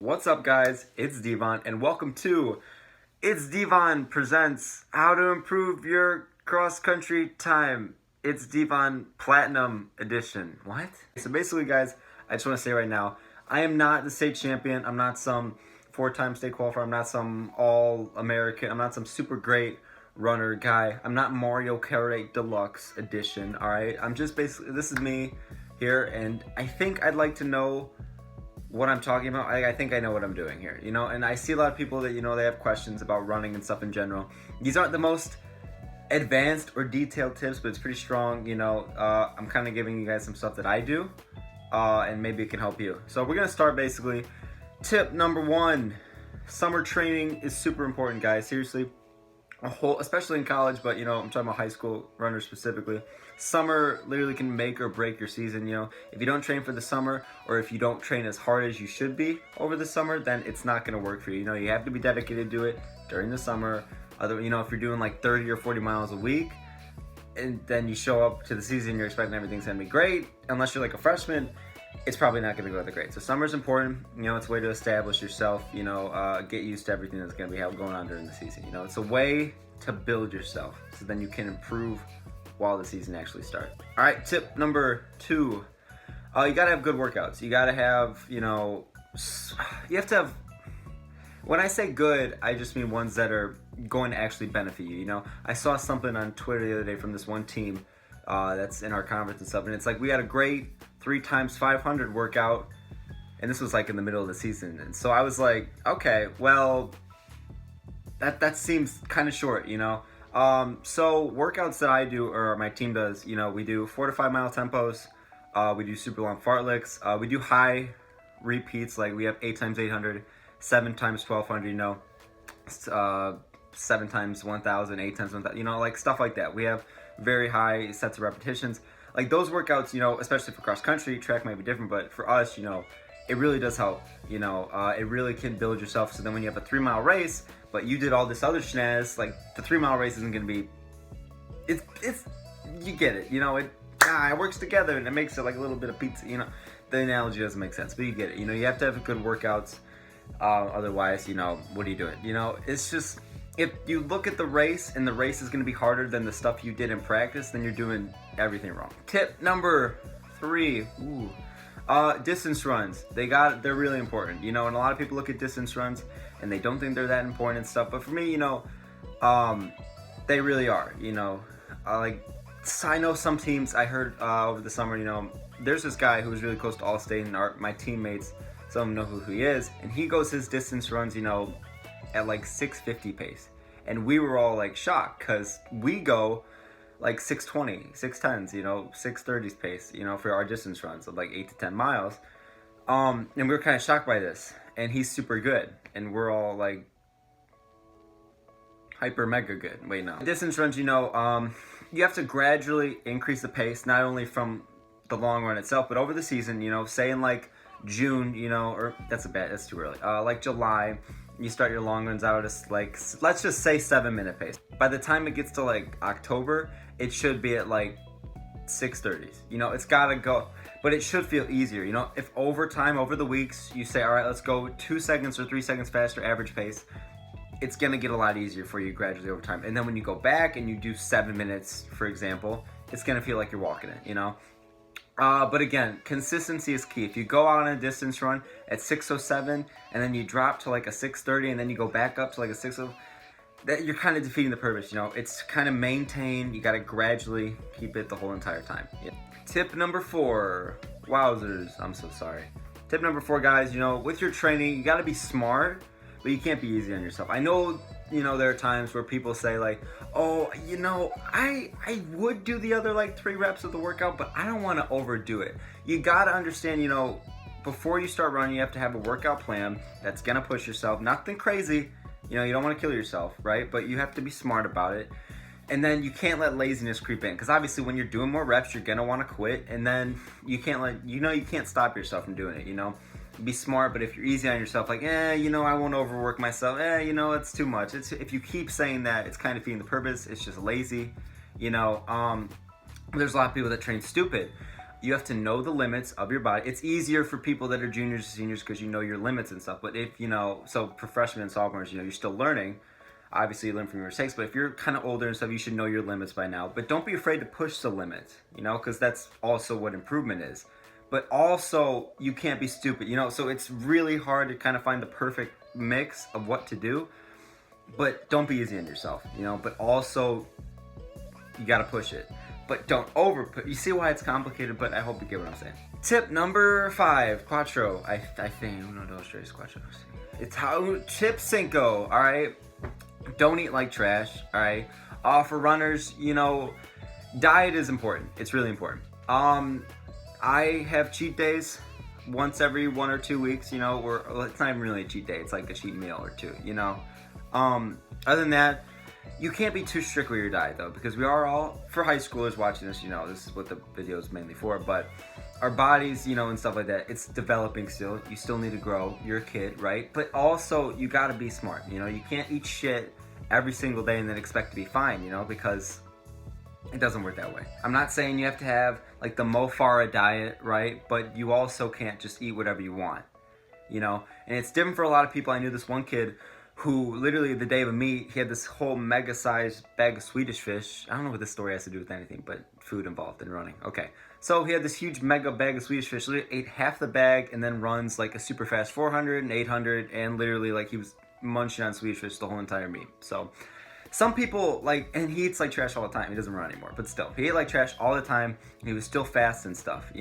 What's up, guys? It's itsDvon, and welcome to itsDvon presents How to Improve Your Cross-Country Time. itsDvon Platinum Edition. What? So basically, guys, I just want to say right now, I am not the state champion. I'm not some four-time state qualifier. I'm not some all-American. I'm not some super great runner guy. I'm not Mario Kart 8 Deluxe Edition, all right? I'm just basically, this is me here, and I think I'd like to know what I'm talking about. I think I know what I'm doing here, you know, and I see a lot of people that, you know, they have questions about running and stuff in general. These aren't the most advanced or detailed tips, but it's pretty strong, you know. I'm kind of giving you guys some stuff that I do, and maybe it can help you. So we're going to start basically. Tip number 1, summer training is super important, guys. Seriously, especially in college, but you know, I'm talking about high school runners specifically. Summer literally can make or break your season. You know, if you don't train for the summer, or if you don't train as hard as you should be over the summer, then it's not going to work for you. You know, you have to be dedicated to it during the summer. You know, if you're doing like 30 or 40 miles a week, and then you show up to the season, you're expecting everything's going to be great, unless you're like a freshman, it's probably not going to go that great. So summer's important. You know, it's a way to establish yourself, you know, get used to everything that's going to be going on during the season. You know, it's a way to build yourself so then you can improve while the season actually starts. All right, tip number 2. You got to have good workouts. You got to have, you know, you have to have, when I say good, I just mean ones that are going to actually benefit you. You know, I saw something on Twitter the other day from this one team that's in our conference and stuff, and it's like we had a great 3x500 workout, and this was like in the middle of the season, and so I was like, okay, well, that seems kind of short, you know. So workouts that I do, or my team does, you know, we do 4 to 5 mile tempos, we do super long fartlegs, we do high repeats, like we have 8x800, 7x1200, you know, 7x1000, 8x1000, you know, like stuff like that. We have very high sets of repetitions. Like those workouts, you know, especially for cross country, track might be different, but for us, you know, it really does help. You know, it really can build yourself. So then when you have a 3-mile race, but you did all this other shenanigans, like the 3-mile race isn't going to be, it's, you get it, you know, it works together and it makes it like a little bit of pizza, you know. The analogy doesn't make sense, but you get it. You know, you have to have good workouts. Otherwise, you know, what are you doing? You know, it's just, if you look at the race and the race is going to be harder than the stuff you did in practice, then you're doing everything wrong. Tip number 3, distance runs. They're really important, you know, and a lot of people look at distance runs and they don't think they're that important and stuff, but for me, you know, they really are, you know. I know some teams, I heard over the summer, you know, there's this guy who was really close to All-State, and my teammates, some of them know who he is, and he goes his distance runs, you know, at like 6:50 pace, and we were all like shocked because we go like 6:20, 6:10s, you know, 6:30s pace, you know, for our distance runs of like 8 to 10 miles, and we were kind of shocked by this, and he's super good, and we're all like hyper mega good. Wait, no, distance runs, you know, you have to gradually increase the pace, not only from the long run itself, but over the season. You know, say in like June, you know, or that's too early, like July, you start your long runs out as like, let's just say 7-minute pace. By the time it gets to like October, it should be at like 6:30s. You know, it's gotta go, but it should feel easier. You know, if over time, over the weeks, you say, all right, let's go 2 seconds or 3 seconds faster average pace, it's gonna get a lot easier for you gradually over time. And then when you go back and you do 7 minutes, for example, it's gonna feel like you're walking it, you know. But again, consistency is key. If you go out on a distance run at 6:07 and then you drop to like a 6:30 and then you go back up to like a 6:00, that you're kind of defeating the purpose. You know, it's kind of maintain. You got to gradually keep it the whole entire time. Yeah. Tip number 4. Wowzers, I'm so sorry. Tip number 4, guys. You know, with your training, you got to be smart, but you can't be easy on yourself. I know, you know, there are times where people say like, oh, you know, I would do the other like 3 reps of the workout, but I don't want to overdo it. You got to understand, you know, before you start running, you have to have a workout plan that's going to push yourself. Nothing crazy. You know, you don't want to kill yourself, right? But you have to be smart about it. And then you can't let laziness creep in, because obviously when you're doing more reps, you're going to want to quit. And then you can't you can't stop yourself from doing it, you know? Be smart, but if you're easy on yourself, like, you know, I won't overwork myself, you know, it's too much. If you keep saying that, it's kind of defeating the purpose. It's just lazy, you know. There's a lot of people that train stupid. You have to know the limits of your body. It's easier for people that are juniors and seniors because you know your limits and stuff. But if so for freshmen and sophomores, you're still learning. Obviously, you learn from your mistakes. But if you're kind of older and stuff, you should know your limits by now. But don't be afraid to push the limit, because that's also what improvement is. But also, you can't be stupid, So it's really hard to kind of find the perfect mix of what to do. But don't be easy on yourself, But also, you got to push it. But don't overput. You see why it's complicated, but I hope you get what I'm saying. Tip number 5, Quattro. I think uno, dos, tres, cuatro. It's how tip cinco. All right, don't eat like trash. All right. For runners, diet is important. It's really important. I have cheat days once every 1 or 2 weeks. Where it's not even really a cheat day. It's like a cheat meal or two. Other than that. You can't be too strict with your diet though, because we are all, for high schoolers watching this, this is what the video is mainly for, but our bodies, and stuff like that, it's developing still. You still need to grow. You're a kid, right? But also, you gotta be smart, You can't eat shit every single day and then expect to be fine, because it doesn't work that way. I'm not saying you have to have, like, the Mo Farah diet, right? But you also can't just eat whatever you want, And it's different for a lot of people. I knew this one kid who literally the day of a meet, he had this whole mega-sized bag of Swedish fish. I don't know what this story has to do with anything, but food involved in running. Okay, so he had this huge mega bag of Swedish fish, literally ate half the bag, and then runs like a super fast 400 and 800, and literally like he was munching on Swedish fish the whole entire meet. So some people and he eats like trash all the time. He doesn't run anymore, but still, he ate like trash all the time, and he was still fast and stuff,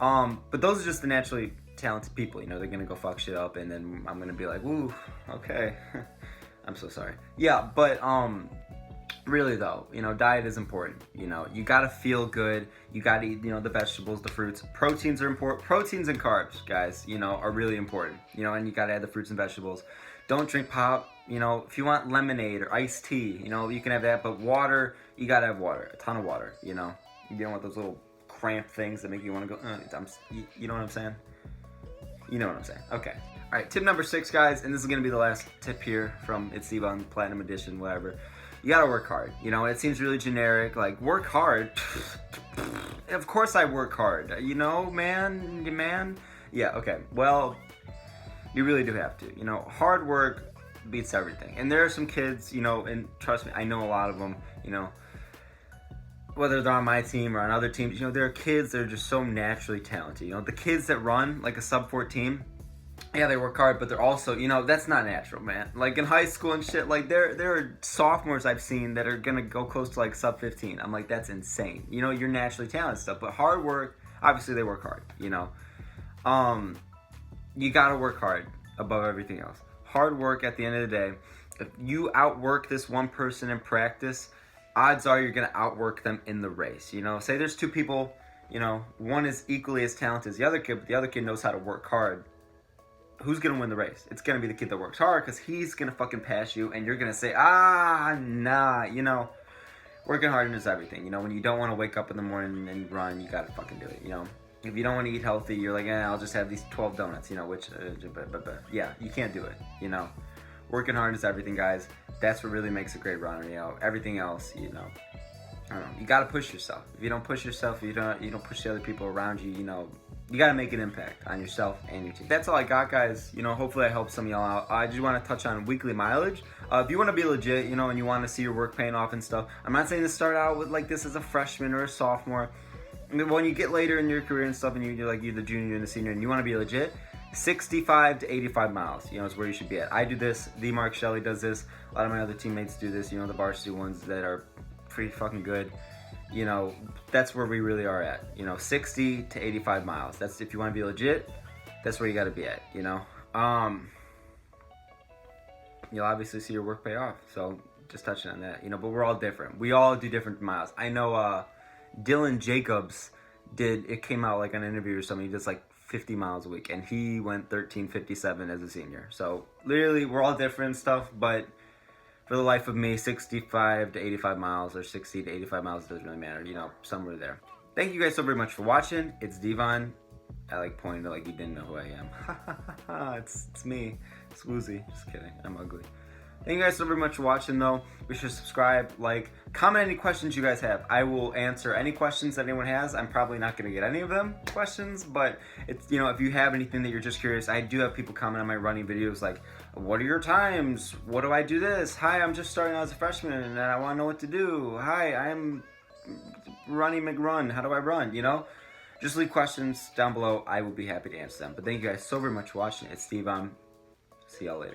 But those are just the naturally talented people, they're gonna go fuck shit up, and then I'm gonna be like, ooh, okay. I'm so sorry. Yeah, but really though, diet is important. You gotta feel good. You gotta eat, the vegetables, the fruits. Proteins are important. Proteins and carbs, guys, are really important. And you gotta add the fruits and vegetables. Don't drink pop. If you want lemonade or iced tea, you can have that. But water, you gotta have water, a ton of water. You don't want those little cramp things that make you want to go. You know what I'm saying? You know what I'm saying. Okay. All right, tip number 6, guys, and this is going to be the last tip here from itsDvon Platinum Edition, whatever. You got to work hard. It seems really generic, like, work hard. Of course I work hard. Man. Yeah, okay. Well, you really do have to. Hard work beats everything. And there are some kids, and trust me, I know a lot of them, whether they're on my team or on other teams, there are kids that are just so naturally talented. The kids that run like a sub-14, yeah, they work hard, but they're also, that's not natural, man. Like in high school and shit, like there are sophomores I've seen that are gonna go close to like sub-15. I'm like, that's insane. You're naturally talented stuff, but hard work, obviously they work hard. You gotta work hard above everything else. Hard work at the end of the day. If you outwork this one person in practice, odds are you're going to outwork them in the race. Say there's 2 people, one is equally as talented as the other kid, but the other kid knows how to work hard. Who's going to win the race? It's going to be the kid that works hard, because he's going to fucking pass you, and you're going to say, nah, working hard is everything. When you don't want to wake up in the morning and run, you got to fucking do it, If you don't want to eat healthy, you're like, I'll just have these 12 donuts, which, yeah, you can't do it, Working hard is everything, guys. That's what really makes a great runner, Everything else, I don't know. You gotta push yourself. If you don't push yourself, you don't push the other people around you, you gotta make an impact on yourself and your team. That's all I got, guys. Hopefully I helped some of y'all out. I just want to touch on weekly mileage. If you want to be legit, and you want to see your work paying off and stuff, I'm not saying to start out with like this as a freshman or a sophomore. When you get later in your career and stuff, and you're the junior and the senior, and you want to be legit, 65 to 85 miles, is where you should be at. I do this. D. Mark Shelley does this. A lot of my other teammates do this. The varsity ones that are pretty fucking good. That's where we really are at. 60 to 85 miles. That's if you want to be legit. That's where you got to be at. You'll obviously see your work pay off. So just touching on that. But we're all different. We all do different miles. I know Dylan Jacobs it came out like an interview or something. He does like 50 miles a week, and he went 13:57 as a senior. So literally, we're all different stuff, but for the life of me, 65 to 85 miles or 60 to 85 miles doesn't really matter. Somewhere there. Thank you guys so very much for watching. itsDvon. I like pointing to like you didn't know who I am. It's me. It's Woozy. Just kidding. I'm ugly. Thank you guys so very much for watching, though. Be sure to subscribe, like, comment any questions you guys have. I will answer any questions that anyone has. I'm probably not going to get any of them questions, but it's, you know, if you have anything that you're just curious, I do have people comment on my running videos like, what are your times? What do I do this? Hi, I'm just starting out as a freshman and I want to know what to do. Hi, I'm Runny McRun. How do I run? You know, just leave questions down below. I will be happy to answer them. But thank you guys so very much for watching. itsDvon. See y'all later.